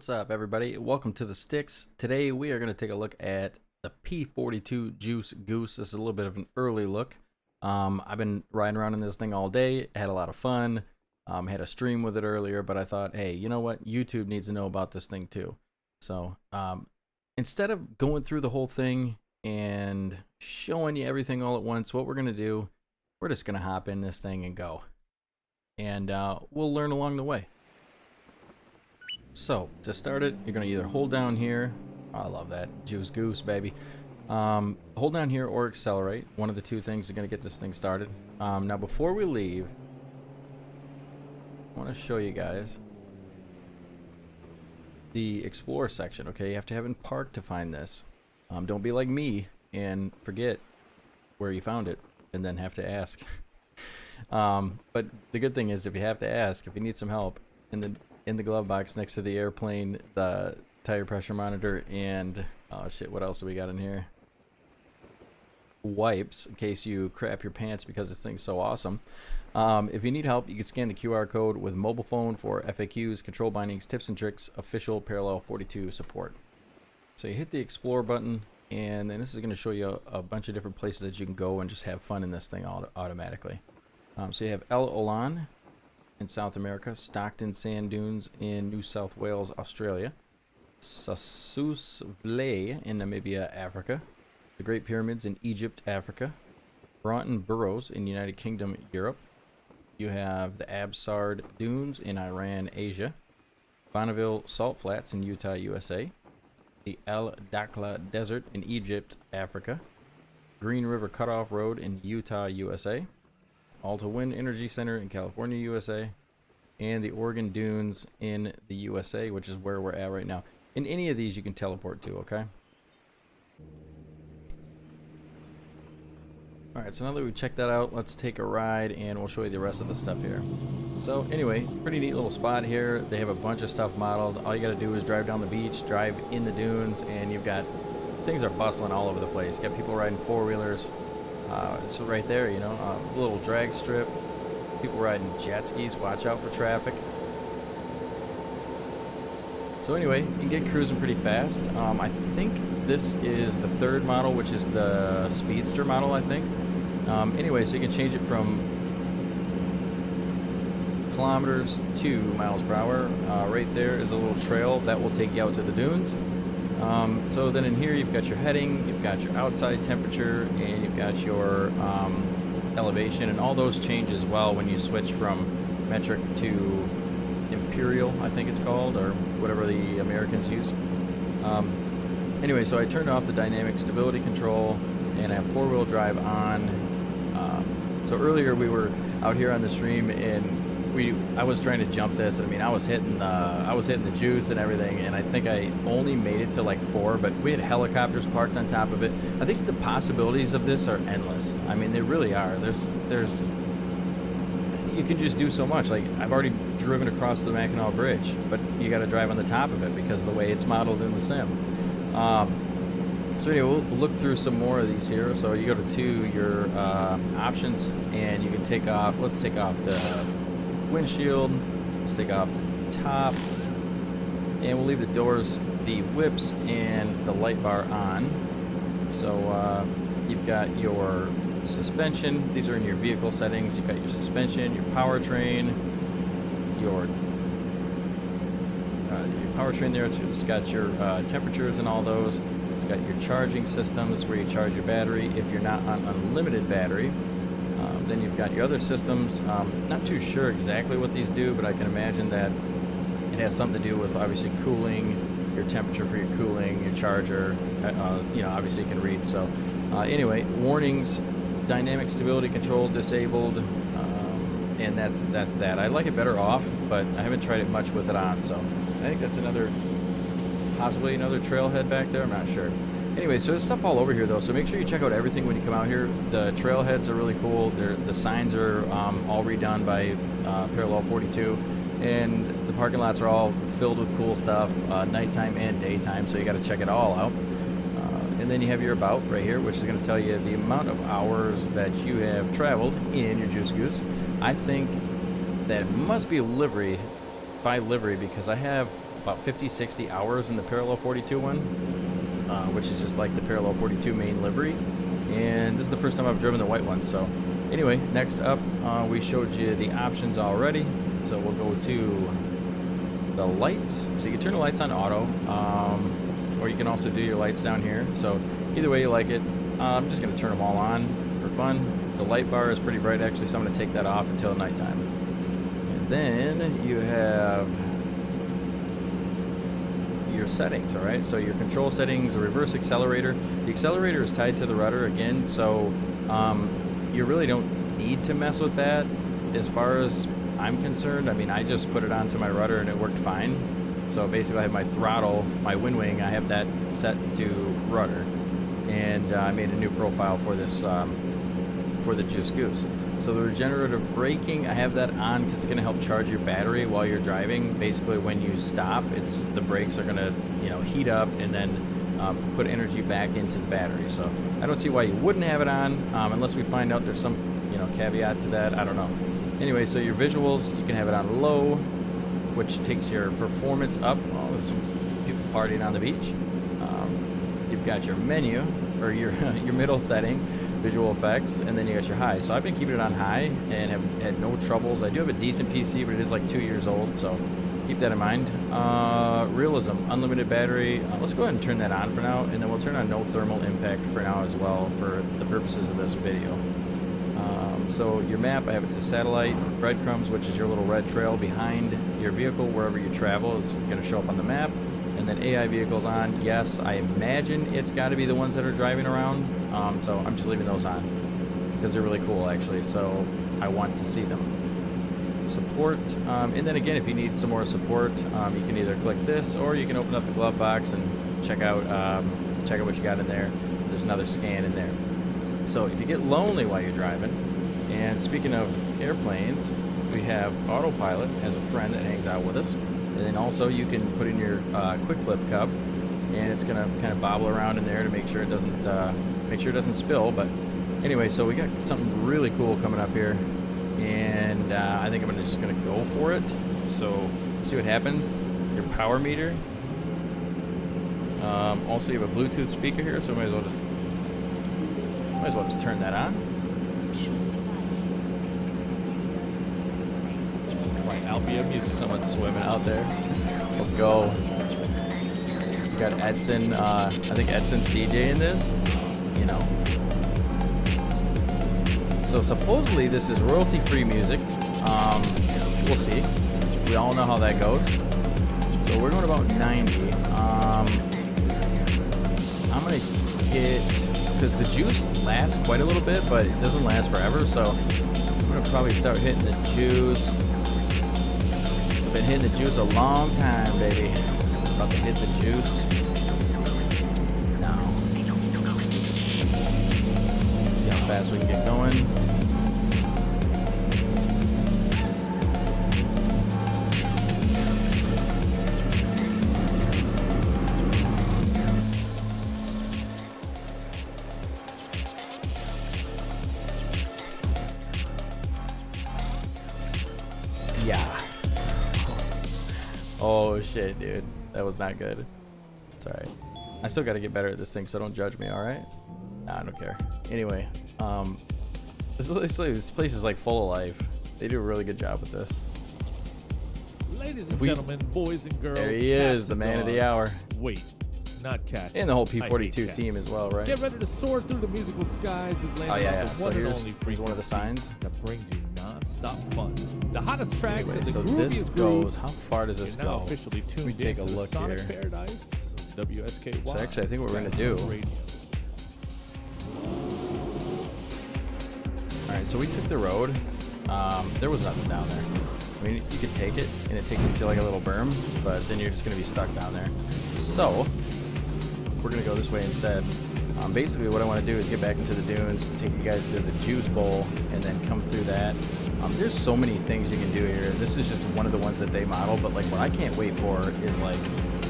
What's up, everybody? Welcome to the Sticks. Today we are going to take a look at the P42 Juice Goose. This is a little bit of an early look. I've been riding around in this thing all day, had a lot of fun, had a stream with it earlier, but I thought, hey, you know what? YouTube needs to know about this thing too. So instead of going through the whole thing and showing you everything all at once, what we're going to do, we're just going to hop in this thing and go. And we'll learn along the way. So, to start it, you're going to either hold down here. Oh, I love that. Juice Goose, baby. Hold down here or accelerate. One of the two things are going to get this thing started. Now, before we leave, I want to show you guys the Explore section, okay? You have to have it parked to find this. Don't be like me and forget where you found it and then have to ask. But the good thing is, if you have to ask, if you need some help, in the glove box next to the airplane, the tire pressure monitor, and oh shit, what else do we got in here? Wipes, in case you crap your pants because this thing's so awesome. If you need help, you can scan the QR code with mobile phone for FAQs, control bindings, tips and tricks, official Parallel 42 support. So you hit the Explore button, and then this is going to show you a bunch of different places that you can go and just have fun in this thing automatically. So you have El Olan in South America, Stockton Sand Dunes in New South Wales, Australia, Sossusvlei in Namibia, Africa, the Great Pyramids in Egypt, Africa, Broughton Burrows in United Kingdom, Europe. You have the Absard Dunes in Iran, Asia, Bonneville Salt Flats in Utah, USA, the El Dakhla Desert in Egypt, Africa, Green River Cutoff Road in Utah, USA, Alta Wind Energy Center in California, USA, and the Oregon Dunes in the USA, which is where we're at right now. In any of these, you can teleport to, okay? Alright, so now that we've checked that out, let's take a ride, and we'll show you the rest of the stuff here. So, anyway, pretty neat little spot here. They have a bunch of stuff modeled. All you gotta do is drive down the beach, drive in the dunes, and you've got... things are bustling all over the place. Got people riding four-wheelers. So right there, you know, a little drag strip, people riding jet skis, watch out for traffic. So anyway, you can get cruising pretty fast. I think this is the third model, which is the Speedster model, I think. Anyway, so you can change it from kilometers to miles per hour. Right there is a little trail that will take you out to the dunes. So then in here you've got your heading, you've got your outside temperature, and you've got your elevation, and all those change as well when you switch from metric to imperial, I think it's called, or whatever the Americans use. Anyway, so I turned off the dynamic stability control, and I have four-wheel drive on. So earlier we were out here on the stream, and I was trying to jump this. I mean, I was hitting the juice and everything, and I think I only made it to like 4, but we had helicopters parked on top of it. I think the possibilities of this are endless. I mean, they really are. There's you can just do so much. Like, I've already driven across the Mackinac Bridge, but you got to drive on the top of it because of the way it's modeled in the sim. So anyway, we'll look through some more of these here. So you go to your options, and you can take off. Let's take off the windshield. Let's take off the top, and we'll leave the doors, the whips, and the light bar on. So you've got your suspension. These are in your vehicle settings. You've got your suspension, your powertrain, your powertrain there. It's got your temperatures and all those. It's got your charging systems where you charge your battery if you're not on unlimited battery. Then you've got your other systems. Not too sure exactly what these do, but I can imagine that it has something to do with obviously cooling, your temperature for your cooling, your charger. You know, obviously you can read. So anyway, warnings, dynamic stability control disabled, and that's that. I like it better off, but I haven't tried it much with it on. So I think that's possibly another trailhead back there. I'm not sure. Anyway, so there's stuff all over here, though, so make sure you check out everything when you come out here. The trailheads are really cool. The signs are all redone by Parallel 42, and the parking lots are all filled with cool stuff, nighttime and daytime, so you got to check it all out. And then you have your About right here, which is going to tell you the amount of hours that you have traveled in your Juice Goose. I think that it must be by livery, because I have about 50, 60 hours in the Parallel 42 one, which is just like the Parallel 42 main livery. And this is the first time I've driven the white one. So anyway, next up, we showed you the options already. So we'll go to the lights. So you can turn the lights on auto, or you can also do your lights down here. So either way you like it. I'm just going to turn them all on for fun. The light bar is pretty bright actually, so I'm going to take that off until nighttime. And then you have your settings, all right? So your control settings, the reverse accelerator. The accelerator is tied to the rudder again, so you really don't need to mess with that as far as I'm concerned. I mean, I just put it onto my rudder and it worked fine. So basically I have my throttle, my wind wing, I have that set to rudder. And I made a new profile for this, for the Juice Goose. So the regenerative braking, I have that on because it's going to help charge your battery while you're driving. Basically, when you stop, the brakes are going to, heat up and then put energy back into the battery. So I don't see why you wouldn't have it on, unless we find out there's some, caveat to that. I don't know. Anyway, so your visuals, you can have it on low, which takes your performance up. Oh, there's some people partying on the beach. You've got your menu, or your middle setting, visual effects, and then you got your high. So I've been keeping it on high and have had no troubles. I do have a decent PC, but it is like 2 years old, so keep that in mind. Realism, unlimited battery. Let's go ahead and turn that on for now, and then we'll turn on no thermal impact for now as well for the purposes of this video. So your map, I have it to satellite. Breadcrumbs, which is your little red trail behind your vehicle wherever you travel. It's going to show up on the map. And then AI vehicles on. Yes, I imagine it's got to be the ones that are driving around. So I'm just leaving those on because they're really cool actually. So I want to see them. Support. And then again, if you need some more support, you can either click this or you can open up the glove box and check out what you got in there. There's another scan in there. So if you get lonely while you're driving, and speaking of airplanes, we have Autopilot as a friend that hangs out with us. And then also you can put in your quick flip cup, and it's gonna kind of bobble around in there to make sure it doesn't spill. But anyway, so we got something really cool coming up here, and I think I'm just gonna go for it. So see what happens. Your power meter. Also, you have a Bluetooth speaker here, so might as well just turn that on. Albion music, someone's swimming out there. Let's go. We got Edson. I think Edson's DJing this. So supposedly this is royalty-free music. We'll see. We all know how that goes. So we're going about 90. I'm gonna get, because the juice lasts quite a little bit, but it doesn't last forever. So I'm gonna probably start hitting the juice. Been hitting the juice a long time, baby. About to hit the juice now. See how fast we can get going. Yeah. Oh shit, dude. That was not good. It's alright. I still gotta get better at this thing, so don't judge me, alright? Nah, I don't care. Anyway, this place is like full of life. They do a really good job with this. Ladies and gentlemen, boys and girls. There he is, the man of the hour. Wait, not Cat. And the whole P42 team as well, right? Get ready to soar through the musical skies with landing on the So one and only here's one of the signs that brings you non-stop fun. The hottest tracks Anyway, and the so grooviest this grooves. goes, how far does this You're now go? officially tuned We take a in to look the Sonic here. Paradise of WSKY. So actually, I think what we're gonna do. All right, so we took the road. There was nothing down there. I mean, you could take it, and it takes you to like a little berm, but then you're just gonna be stuck down there. So we're gonna go this way instead. Basically, what I want to do is get back into the dunes, take you guys to the Juice Bowl, and then come through that. There's so many things you can do here. This is just one of the ones that they model, but like what I can't wait for is like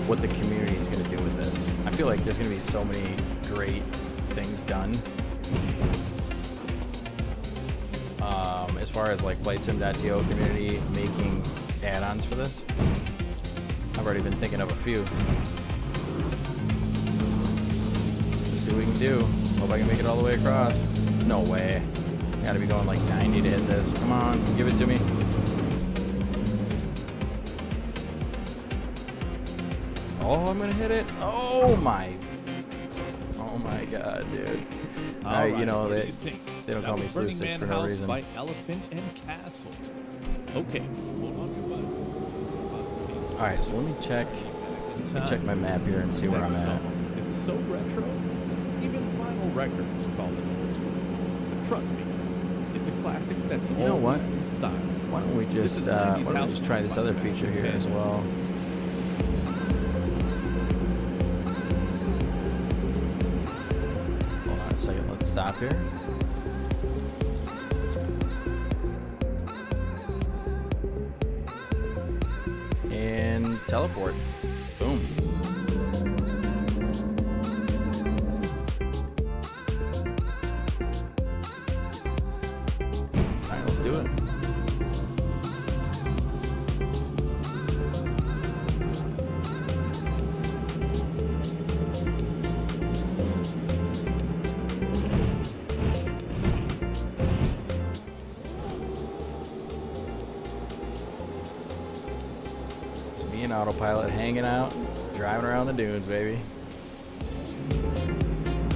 what the community is going to do with this. I feel like there's going to be so many great things done. As far as like FlightSim.to community making add-ons for this. I've already been thinking of a few. Let's see what we can do. Hope I can make it all the way across. No way. Gotta be going like 90 to hit this. Come on, give it to me. Oh, I'm gonna hit it. Oh my god, dude. Alright, you know, what do they you think? don't That call me was Slew Burning Sticks Man for no House reason. by Elephant and Castle. Okay, hold on your butts. Alright, so let me check my map here and see where I'm Next at. song is so retro, even vinyl records call it old school. But trust me, it's a classic that's You know what? always in style. Why don't we This just is 90s why don't we house just try this other by feature here Japan. as well? Hold on a second, let's stop here. And teleport. Boom. Alright, let's do it. It's me and autopilot hanging out, driving around the dunes, baby.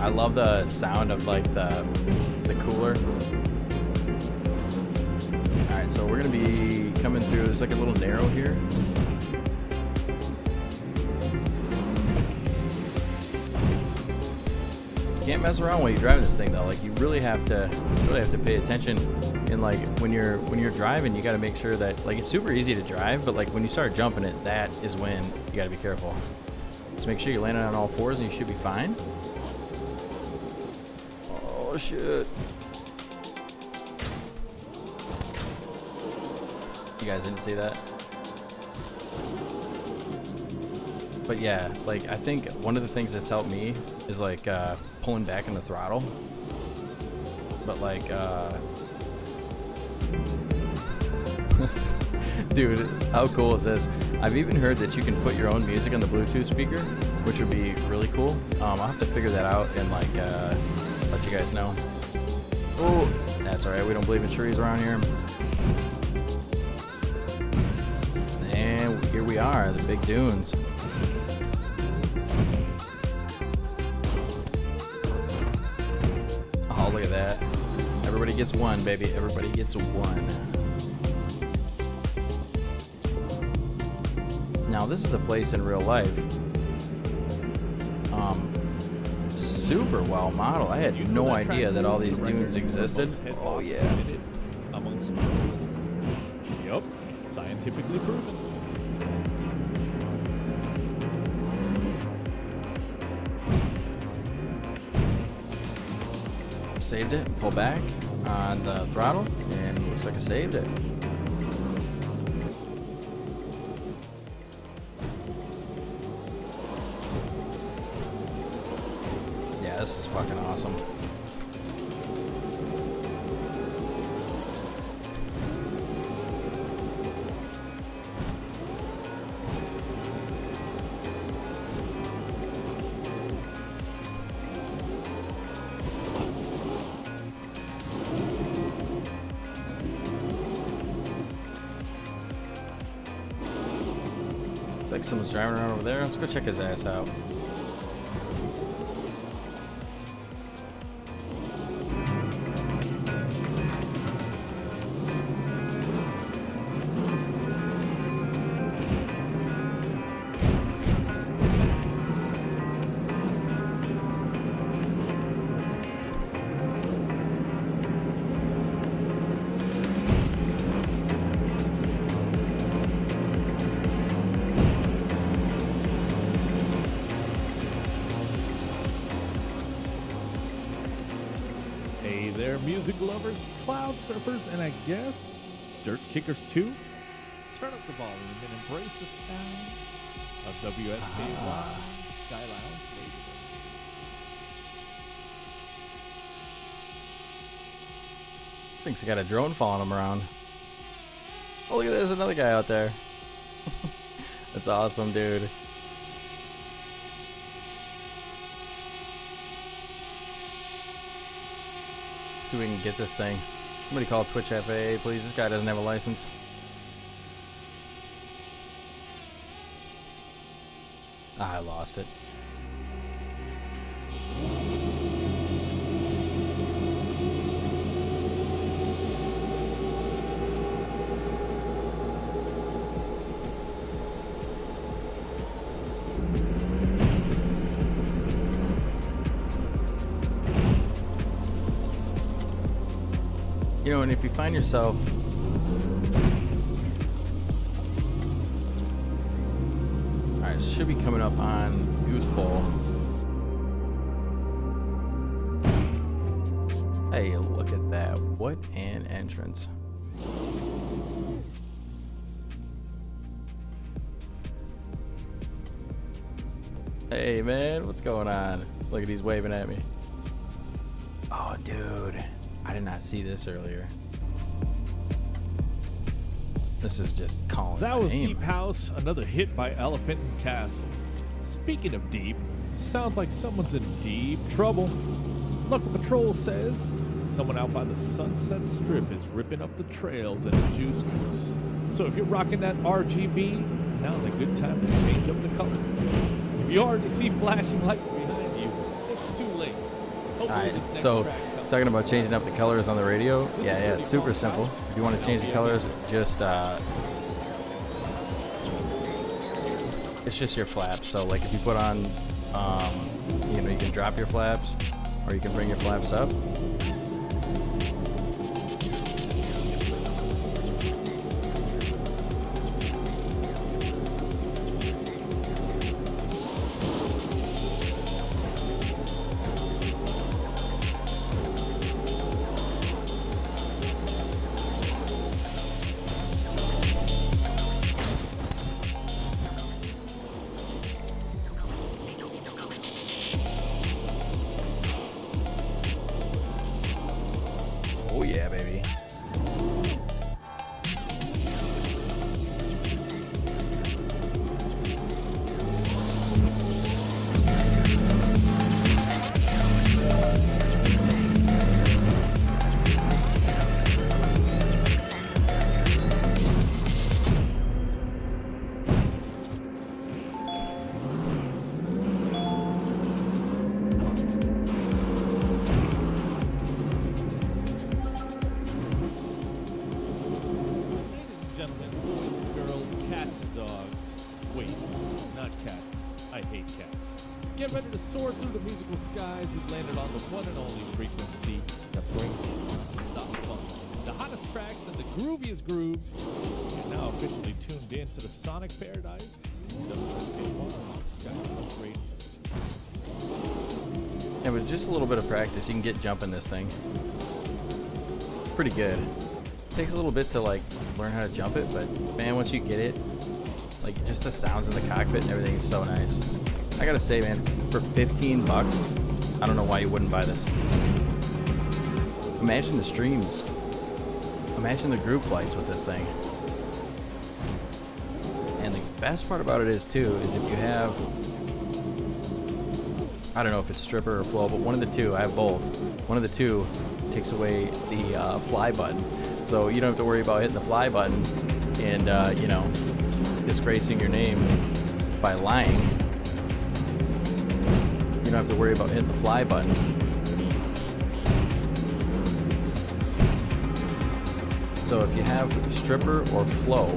I love the sound of like the cooler. Alright, so we're gonna be coming through. There's like a little narrow here. You can't mess around while you're driving this thing though. Like you really have to pay attention. And like when you're driving, you got to make sure that like it's super easy to drive, but like when you start jumping it, that is when you got to be careful. So make sure you're landing on all fours and you should be fine. Oh shit. You guys didn't see that? But yeah, like I think one of the things that's helped me is like pulling back in the throttle. But like dude, how cool is this? I've even heard that you can put your own music on the Bluetooth speaker, which would be really cool. I'll have to figure that out and like let you guys know. Oh, that's alright, we don't believe in trees around here. And here we are, the big dunes. Oh, look at that. Everybody gets one, baby. Everybody gets one. Now, this is a place in real life. Super well modeled. I had no idea that all these dunes existed. Oh, yeah. Amongst others. Yup, scientifically proven. Saved it. Pull back on the throttle, and looks like I saved it. Yeah, this is fucking awesome. Looks like someone's driving around over there. Let's go check his ass out. Hey there, music lovers, cloud surfers, and I guess dirt kickers too. Turn up the volume and embrace the sounds of WSK Live Sky Lounge Radio. This thing's got a drone following him around. Oh, look at there's another guy out there. That's awesome, dude. See if we can get this thing. Somebody call Twitch FAA, please. This guy doesn't have a license. Ah, I lost it. You know, and if you find yourself alright, so should be coming up on Goose Bowl. Hey, look at that. What an entrance. Hey man, what's going on? Look at he's waving at me. Oh dude. I did not see this earlier. This is just calling That my was name. Deep House, another hit by Elephant and Castle. Speaking of deep, sounds like someone's in deep trouble. Local patrol says someone out by the Sunset Strip is ripping up the trails at the Juice Goose. So if you're rocking that RGB, now's a good time to change up the colors. If you already see flashing lights behind you, it's too late. Hopefully Alright, this next so track comes. talking about changing up the colors on the radio. This Yeah, is yeah, pretty it's super fun. simple. If you want to change the colors, just it's just your flaps. So like if you put on you know, you can drop your flaps or you can bring your flaps up. Oh yeah, baby. Gentlemen, boys and girls, cats and dogs. Wait, not cats. I hate cats. Get ready to soar through the musical skies. You've landed on the one and only frequency that brings you non-stop fun. The hottest tracks and the grooviest grooves. You're now officially tuned in to the Sonic Paradise. WSK1 Skyline Radio. And with just a little bit of practice, you can get jumping this thing. Pretty good. Takes a little bit to like learn how to jump it, but man, once you get it, like just the sounds in the cockpit and everything is so nice. I gotta say, man, for 15 bucks, I don't know why you wouldn't buy this. Imagine the streams. Imagine the group flights with this thing. And the best part about it is too, is if you have, I don't know if it's stripper or flow, but one of the two, I have both. One of the two takes away the fly button. So you don't have to worry about hitting the fly button and, you know, disgracing your name by lying. You don't have to worry about hitting the fly button. So if you have stripper or flow,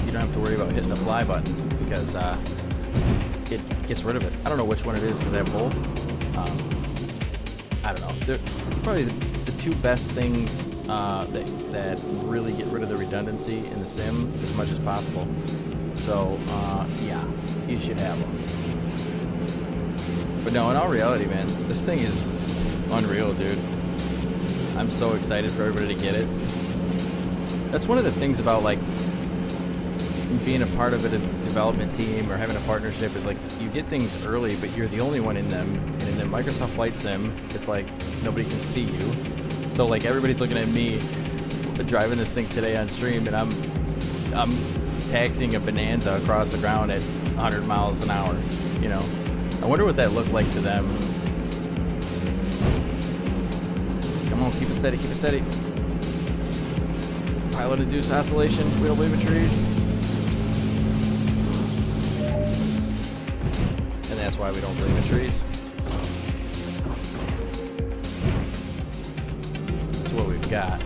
you don't have to worry about hitting the fly button because it gets rid of it. I don't know which one it is because I have both. I don't know. They're probably the two best things that really get rid of the redundancy in the sim as much as possible. So yeah, you should have them. But no, in all reality, man, this thing is unreal, dude. I'm so excited for everybody to get it. That's one of the things about like being a part of a development team or having a partnership is like you get things early, but you're the only one in them. And in the Microsoft Flight Sim, it's like nobody can see you. So like everybody's looking at me driving this thing today on stream, and I'm taxiing a Bonanza across the ground at 100 miles an hour, you know. I wonder what that looked like to them. Come on, keep it steady, keep it steady. Pilot induced oscillation, we don't believe in trees. And that's why we don't believe in trees. That's what we've got.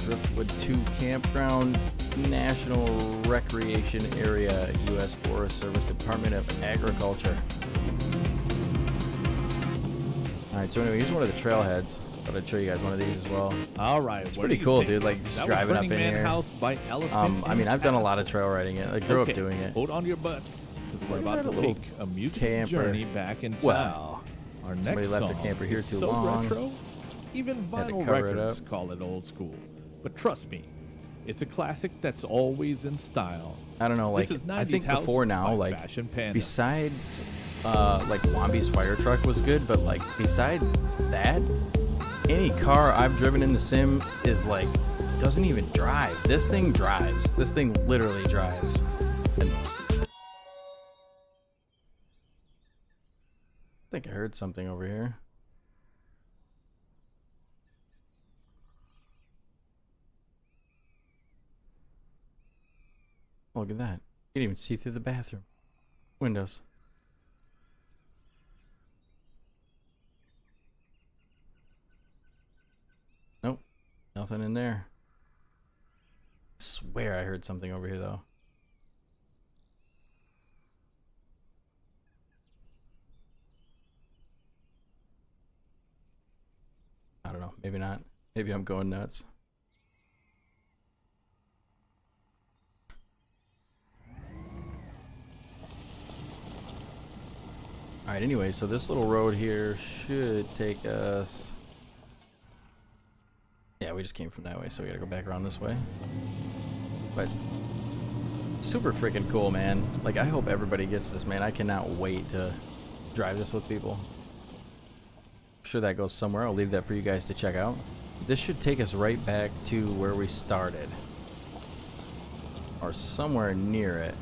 Driftwood 2 Campground National Recreation Area, U.S. Forest Service, Department of Agriculture. Alright, so anyway, here's one of the trailheads. Thought I'd show you guys one of these as well. All right. It's pretty cool, dude. Like, just driving up in here. House by Elephant I mean, I've done a lot of trail riding. I grew up doing it. Hold on to your butts, because we're about to little take a musical camper. journey back in time. Well, Our somebody next left song their camper here is too so long. retro, even Had to vinyl cover it records up. call it old school. But trust me, it's a classic that's always in style. I don't know, like, This is I 90s think house before now, by like, Fashion Panda. besides, like, Wambi's fire truck was good, but, like, besides that, any car I've driven in the sim is, like, doesn't even drive. This thing drives. This thing literally drives. And I think I heard something over here. Oh, look at that. You can even see through the bathroom windows. Nope. Nothing in there. I swear I heard something over here, though. I don't know. Maybe not. Maybe I'm going nuts. Alright, anyway, so this little road here should take us... Yeah, we just came from that way, so we gotta go back around this way. But super freaking cool, man. Like, I hope everybody gets this, man. I cannot wait to drive this with people. I'm sure that goes somewhere. I'll leave that for you guys to check out. This should take us right back to where we started. Or somewhere near it.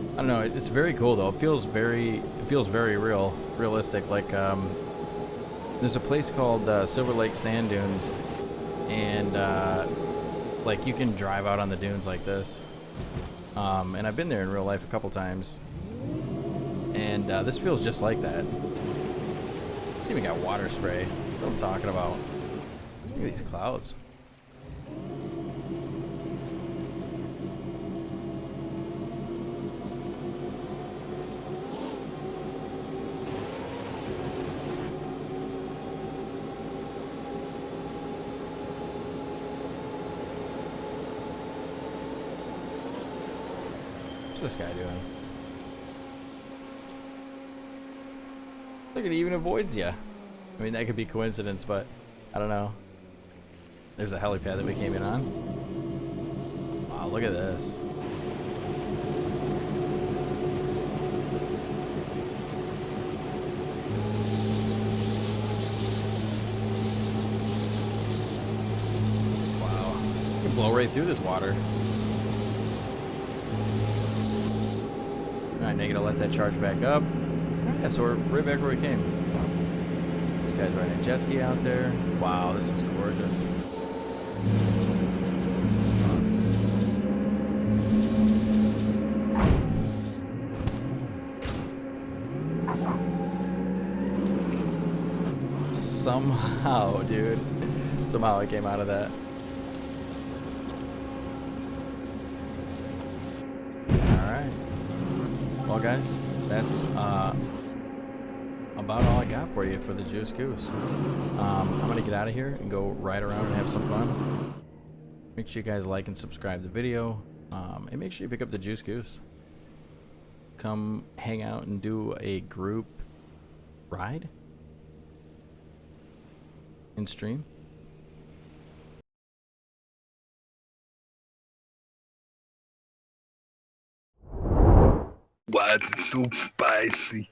I don't know, it's very cool though. It feels very realistic. Like, there's a place called Silver Lake Sand Dunes, and like, you can drive out on the dunes like this. And I've been there in real life a couple times, and this feels just like that. It's even got water spray. That's what I'm talking about. Look at these clouds. What's this guy doing? Look, it even avoids you. I mean, that could be coincidence, but I don't know. There's a helipad that we came in on. Wow, look at this. Wow. You can blow right through this water. Alright, now you gotta let that charge back up. Yeah, so we're right back where we came. This guy's riding a jet ski out there. Wow, this is gorgeous. Somehow, dude. Somehow I came out of that. Alright. Well, guys, that's about all I got for you for the Juice Goose. I'm going to get out of here and go ride around and have some fun. Make sure you guys like and subscribe the video. And make sure you pick up the Juice Goose. Come hang out and do a group ride. in stream. Why is it so spicy?